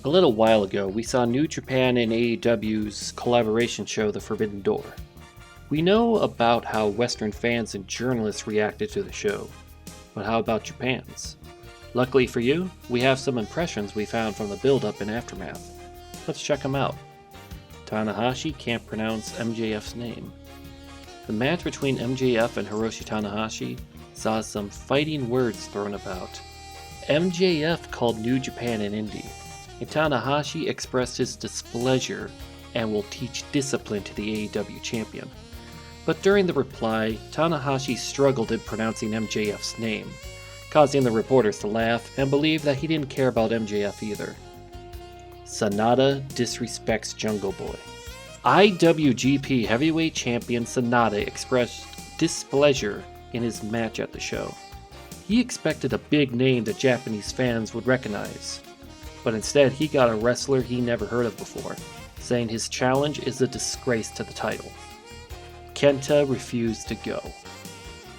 A little while ago, we saw New Japan and AEW's collaboration show, The Forbidden Door. We know about how Western fans and journalists reacted to the show, but how about Japan's? Luckily for you, we have some impressions we found from the build-up and aftermath. Let's check them out. Tanahashi can't pronounce MJF's name. The match between MJF and Hiroshi Tanahashi saw some fighting words thrown about. MJF called New Japan an indie, and Tanahashi expressed his displeasure and will teach discipline to the AEW champion. But during the reply, Tanahashi struggled in pronouncing MJF's name, causing the reporters to laugh and believe that he didn't care about MJF either. SANADA disrespects Jungle Boy. IWGP Heavyweight Champion SANADA expressed displeasure in his match at the show. He expected a big name that Japanese fans would recognize, but instead he got a wrestler he never heard of before, saying his challenge is a disgrace to the title. KENTA refused to go.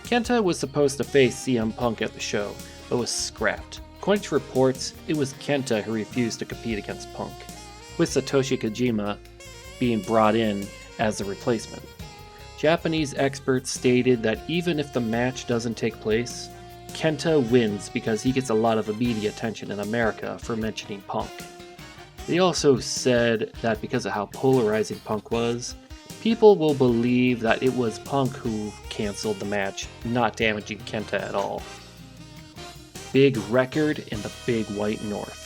KENTA was supposed to face CM Punk at the show, but was scrapped. According to reports, it was KENTA who refused to compete against Punk, with Satoshi Kojima being brought in as the replacement. Japanese experts stated that even if the match doesn't take place, KENTA wins because he gets a lot of media attention in America for mentioning Punk. They also said that because of how polarizing Punk was, people will believe that it was Punk who canceled the match, not damaging KENTA at all. Big record in the Big White North.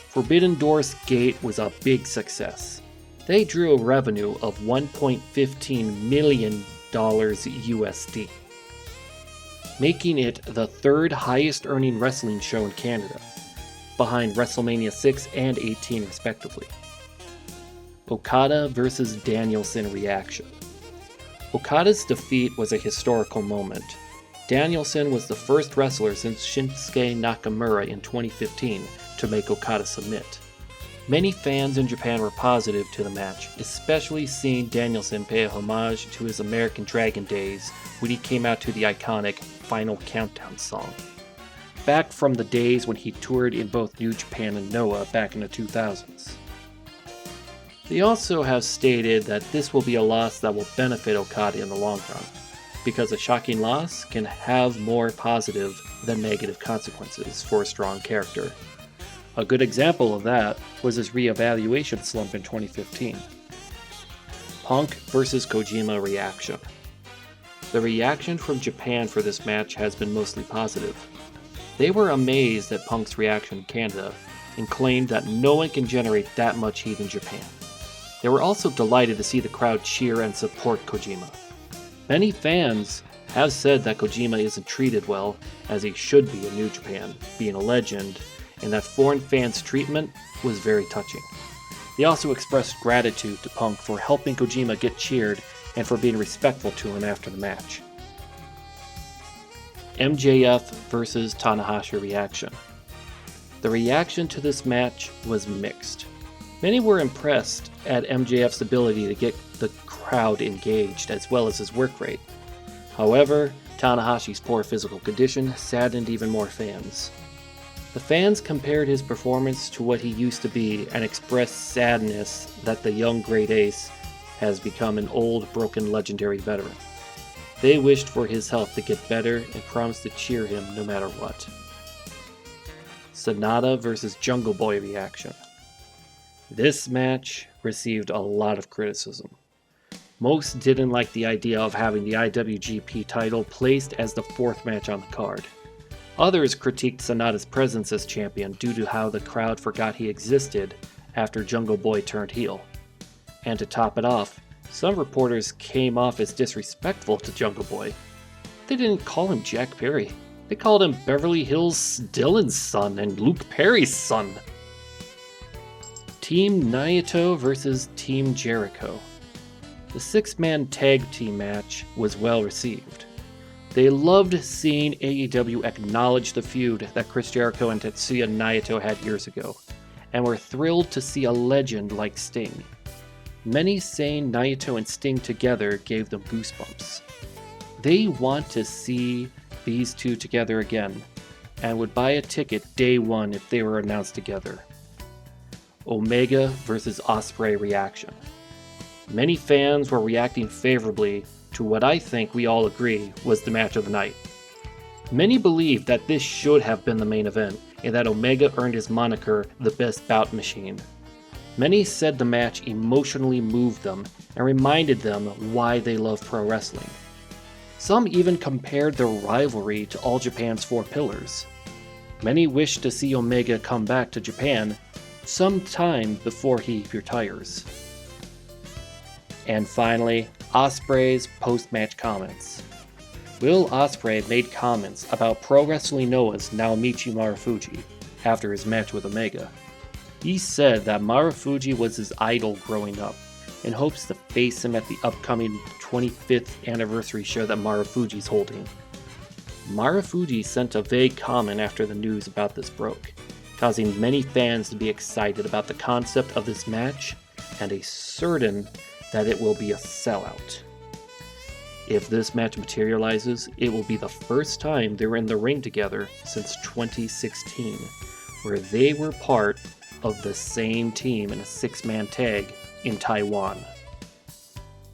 Forbidden Door's gate was a big success. They drew a revenue of $1.15 million USD, making it the third highest earning wrestling show in Canada, behind WrestleMania 6 and 18 respectively. Okada vs. Danielson reaction. Okada's defeat was a historical moment. Danielson was the first wrestler since Shinsuke Nakamura in 2015 to make Okada submit. Many fans in Japan were positive to the match, especially seeing Danielson pay a homage to his American Dragon days when he came out to the iconic Final Countdown song, back from the days when he toured in both New Japan and Noah back in the 2000s. They also have stated that this will be a loss that will benefit Okada in the long run, because a shocking loss can have more positive than negative consequences for a strong character. A good example of that was his re-evaluation slump in 2015. Punk vs. Kojima reaction. The reaction from Japan for this match has been mostly positive. They were amazed at Punk's reaction in Canada and claimed that no one can generate that much heat in Japan. They were also delighted to see the crowd cheer and support Kojima. Many fans have said that Kojima isn't treated well, as he should be in New Japan, being a legend, and that foreign fans' treatment was very touching. They also expressed gratitude to Punk for helping Kojima get cheered and for being respectful to him after the match. MJF vs. Tanahashi reaction. The reaction to this match was mixed. Many were impressed at MJF's ability to get the crowd engaged as well as his work rate. However, Tanahashi's poor physical condition saddened even more fans. The fans compared his performance to what he used to be and expressed sadness that the young Great Ace has become an old, broken, legendary veteran. They wished for his health to get better and promised to cheer him no matter what. SANADA vs. Jungle Boy reaction. This match received a lot of criticism. Most didn't like the idea of having the IWGP title placed as the fourth match on the card. Others critiqued SANADA's presence as champion due to how the crowd forgot he existed after Jungle Boy turned heel. And to top it off, some reporters came off as disrespectful to Jungle Boy. They didn't call him Jack Perry. They called him Beverly Hills Dylan's son and Luke Perry's son. Team Naito vs. Team Jericho. The six-man tag team match was well received. They loved seeing AEW acknowledge the feud that Chris Jericho and Tetsuya Naito had years ago, and were thrilled to see a legend like Sting. Many saying Naito and Sting together gave them goosebumps. They want to see these two together again, and would buy a ticket day one if they were announced together. Omega vs. Ospreay reaction. Many fans were reacting favorably to what I think we all agree was the match of the night. Many believe that this should have been the main event, and that Omega earned his moniker the best bout machine. Many said the match emotionally moved them and reminded them why they love pro wrestling. Some even compared the rivalry to All Japan's Four Pillars. Many wished to see Omega come back to Japan sometime before he retires. And finally, Ospreay's post-match comments. Will Ospreay made comments about Pro Wrestling Noah's Naomichi Marufuji after his match with Omega. He said that Marufuji was his idol growing up and hopes to face him at the upcoming 25th anniversary show that Marufuji's holding. Marufuji sent a vague comment after the news about this broke, causing many fans to be excited about the concept of this match and a certain that it will be a sellout. If this match materializes, it will be the first time they're in the ring together since 2016, where they were part of the same team in a 6-man tag in Taiwan.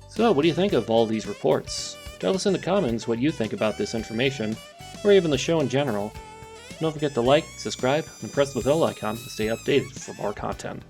So, what do you think of all these reports? Tell us in the comments what you think about this information, or even the show in general. Don't forget to like, subscribe, and press the bell icon to stay updated for more content.